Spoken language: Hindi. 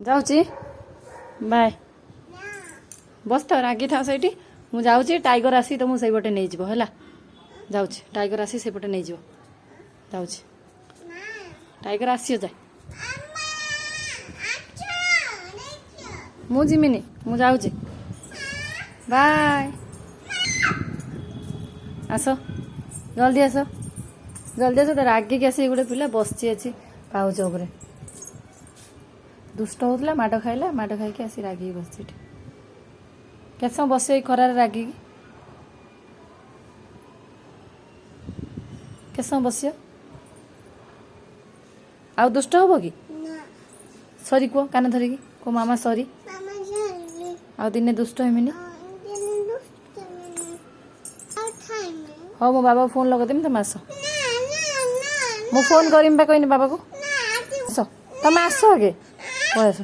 जाऊँगी बाय बस तो रागी था से मुझे जाऊँगी टाइगर आसी तो मुझे पटे नहीं जीव है जाऊँगी टाइगर आसी से पटे नहीं जीव जाऊँगी टाइगर आसी जाए मु जिमिनी मु जाऊँगी बाय आस जल्दी आस गोटे रागिक आसी गोटे पिला बसची अच्छी पाउच उपरे दुष्ट होता माड़ खाइला माड़ खाई आसी रागिक बस केत समय बस खरार रागिक केत समय बस आउ दुष्ट हम कि सरी कह कान धरिकी को मामा सरी आ दिने दुष्ट हेमिनी हाँ मो बाबा फोन लगेदेमी तुम आस मु फोन करमी कहनी बाबा को आस तुम आस आगे आस